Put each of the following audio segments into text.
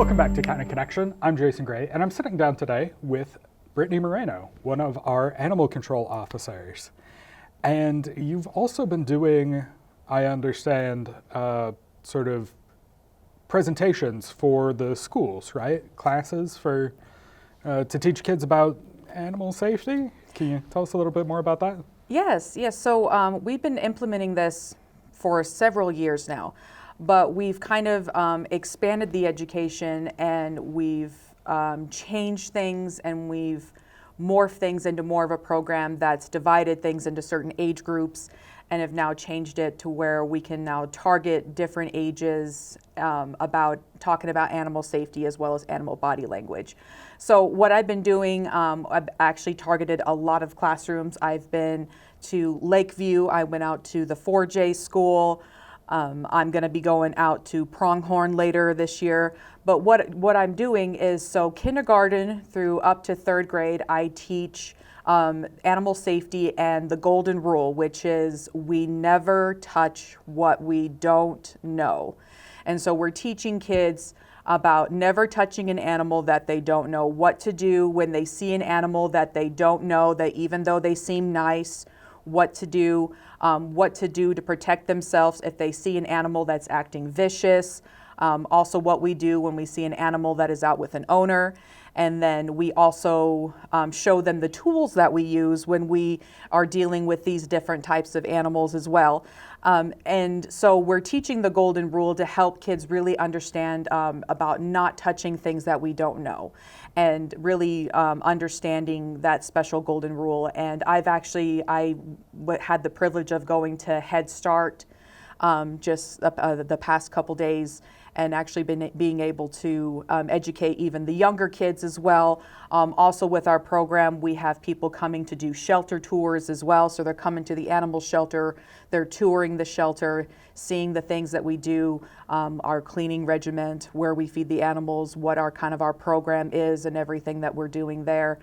Welcome back to Canine Connection. I'm Jason Gray, and I'm sitting down today with Brittany Moreno, one of our animal control officers. And you've also been doing, I understand, sort of presentations for the schools, right? Classes for to teach kids about animal safety. Can you tell us a little bit more about that? Yes. So we've been implementing this for several years now, but we've kind of expanded the education, and we've changed things, and we've morphed things into more of a program that's divided things into certain age groups, and have now changed it to where we can now target different ages about talking about animal safety as well as animal body language. So what I've been doing, I've actually targeted a lot of classrooms. I've been to Lakeview. I went out to the 4J school. I'm going to be going out to Pronghorn later this year. But what I'm doing is, so kindergarten through up to third grade, I teach animal safety and the golden rule, which is we never touch what we don't know. And so we're teaching kids about never touching an animal that they don't know, what to do when they see an animal that they don't know, that even though they seem nice, what to do to protect themselves if they see an animal that's acting vicious, also what we do when we see an animal that is out with an owner. And then we also show them the tools that we use when we are dealing with these different types of animals as well. And so we're teaching the golden rule to help kids really understand about not touching things that we don't know, and really understanding that special golden rule. And I had the privilege of going to Head Start just the past couple days, and actually being able to educate even the younger kids as well. Also with our program, we have people coming to do shelter tours as well. So they're coming to the animal shelter, they're touring the shelter, seeing the things that we do, our cleaning regiment, where we feed the animals, what our program is, and everything that we're doing there.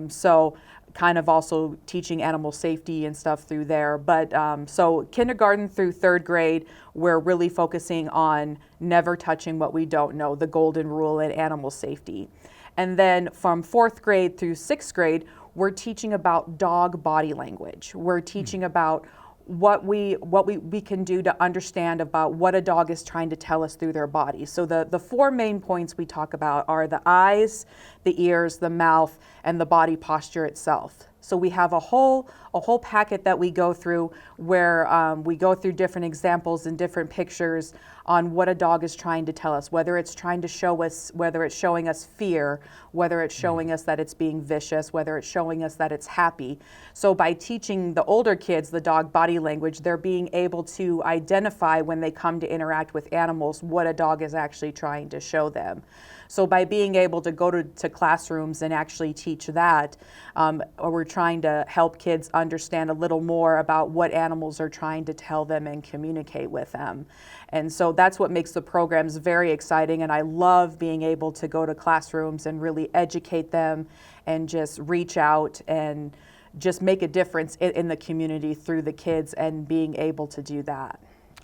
So kind of also teaching animal safety and stuff through there. But so kindergarten through third grade, we're really focusing on never touching what we don't know, the golden rule and animal safety. And then from fourth grade through sixth grade, we're teaching about dog body language. We're teaching about what we can do to understand about what a dog is trying to tell us through their body. So the four main points we talk about are the eyes, the ears, the mouth, and the body posture itself. So we have a whole packet that we go through where we go through different examples and different pictures on what a dog is trying to tell us, whether it's trying to show us, whether it's showing us fear, whether it's showing us that it's being vicious, whether it's showing us that it's happy. So by teaching the older kids the dog body language, they're being able to identify when they come to interact with animals what a dog is actually trying to show them. So by being able to go to classrooms and actually teach that, we're trying to help kids understand a little more about what animals are trying to tell them and communicate with them. And so that's what makes the programs very exciting, and I love being able to go to classrooms and really educate them and just reach out and just make a difference in the community through the kids and being able to do that.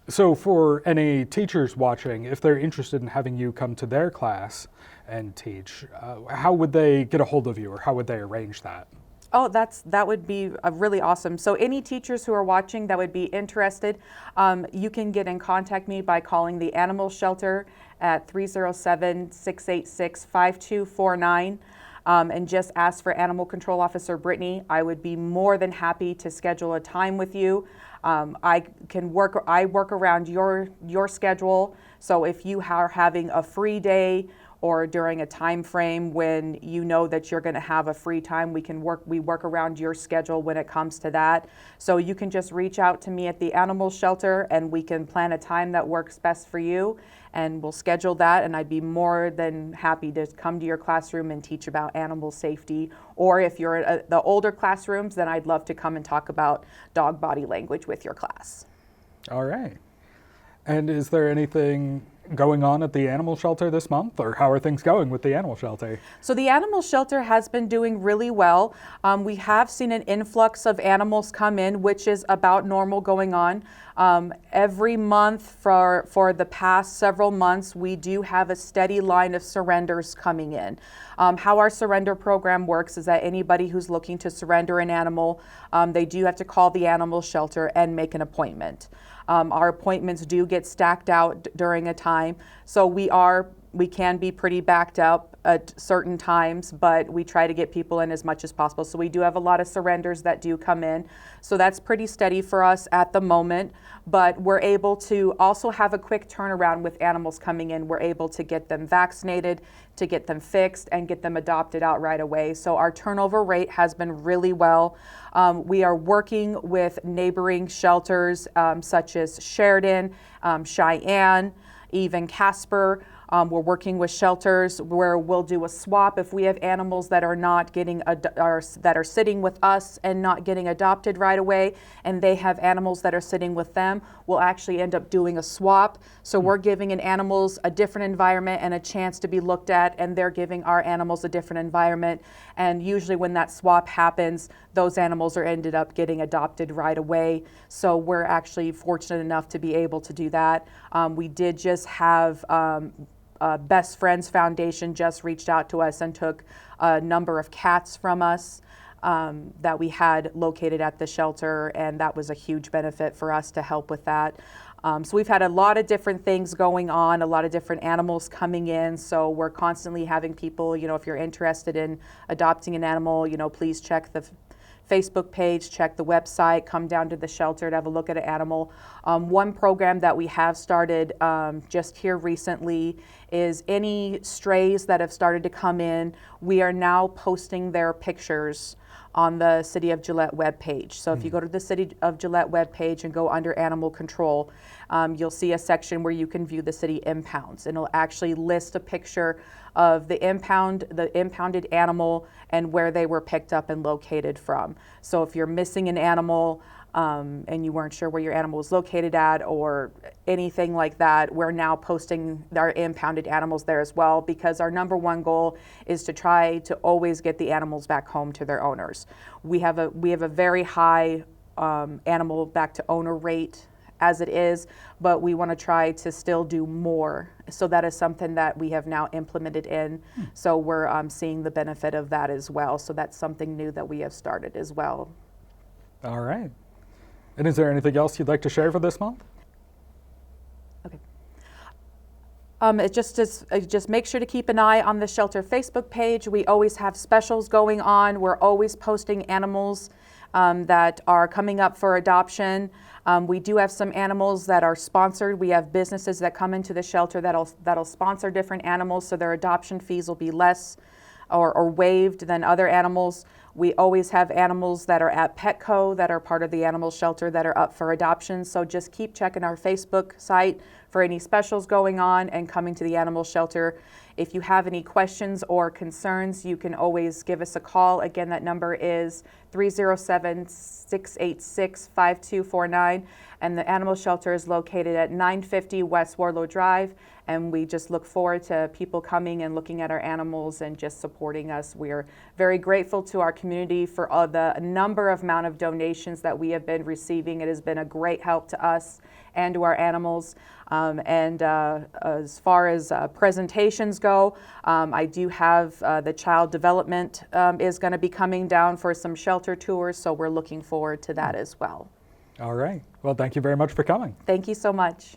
So for any teachers watching, if they're interested in having you come to their class and teach, how would they get a hold of you, or how would they arrange that? Oh, that would be really awesome. So any teachers who are watching that would be interested, you can get in contact me by calling the animal shelter at 307-686-5249. And just ask for Animal Control Officer Brittany. I would be more than happy to schedule a time with you. I work around your schedule. So if you are having a free day or during a time frame when you know that you're going to have a free time, we work around your schedule when it comes to that. So you can just reach out to me at the animal shelter, and we can plan a time that works best for you, and we'll schedule that, and I'd be more than happy to come to your classroom and teach about animal safety. Or if you're at the older classrooms, then I'd love to come and talk about dog body language with your class. All right. And is there anything going on at the animal shelter this month, or how are things going with the animal shelter? So the animal shelter has been doing really well. We have seen an influx of animals come in, which is about normal going on. Every month for the past several months, we do have a steady line of surrenders coming in. How our surrender program works is that anybody who's looking to surrender an animal, they do have to call the animal shelter and make an appointment. Our appointments do get stacked out during a time, so we can be pretty backed up at certain times, but we try to get people in as much as possible. So we do have a lot of surrenders that do come in. So that's pretty steady for us at the moment, but we're able to also have a quick turnaround with animals coming in. We're able to get them vaccinated, to get them fixed, and get them adopted out right away. So our turnover rate has been really well. We are working with neighboring shelters such as Sheridan, Cheyenne, even Casper. We're working with shelters where we'll do a swap if we have animals that are not getting that are sitting with us and not getting adopted right away, and they have animals that are sitting with them. We'll actually end up doing a swap. So we're giving animals a different environment and a chance to be looked at, and they're giving our animals a different environment. And usually when that swap happens, those animals are ended up getting adopted right away. So we're actually fortunate enough to be able to do that. We did just have Best Friends Foundation just reached out to us and took a number of cats from us that we had located at the shelter, and that was a huge benefit for us to help with that. So we've had a lot of different things going on, a lot of different animals coming in. So we're constantly having people, if you're interested in adopting an animal, please check the Facebook page, check the website, come down to the shelter to have a look at an animal. One program that we have started just here recently is any strays that have started to come in, we are now posting their pictures on the City of Gillette webpage. So if you go to the City of Gillette webpage and go under animal control, you'll see a section where you can view the city impounds, and it'll actually list a picture of the impounded animal and where they were picked up and located from. So if you're missing an animal and you weren't sure where your animal was located at or anything like that, we're now posting our impounded animals there as well, because our number one goal is to try to always get the animals back home to their owners. We have a very high animal back to owner rate as it is, but we want to try to still do more. So that is something that we have now implemented in. So we're seeing the benefit of that as well. So that's something new that we have started as well. All right. And is there anything else you'd like to share for this month? Okay. Just make sure to keep an eye on the shelter Facebook page. We always have specials going on. We're always posting animals that are coming up for adoption. We do have some animals that are sponsored. We have businesses that come into the shelter that'll sponsor different animals, so their adoption fees will be less or waived than other animals. We always have animals that are at Petco that are part of the animal shelter that are up for adoption. So just keep checking our Facebook site for any specials going on and coming to the animal shelter. If you have any questions or concerns, you can always give us a call. Again, that number is 307-686-5249. And the animal shelter is located at 950 West Warlow Drive. And we just look forward to people coming and looking at our animals and just supporting us. We are very grateful to our community for the amount of donations that we have been receiving. It has been a great help to us and to our animals. As far as presentations go, I do have the child development is going to be coming down for some shelter tours, so we're looking forward to that as well. All right. Well, thank you very much for coming. Thank you so much.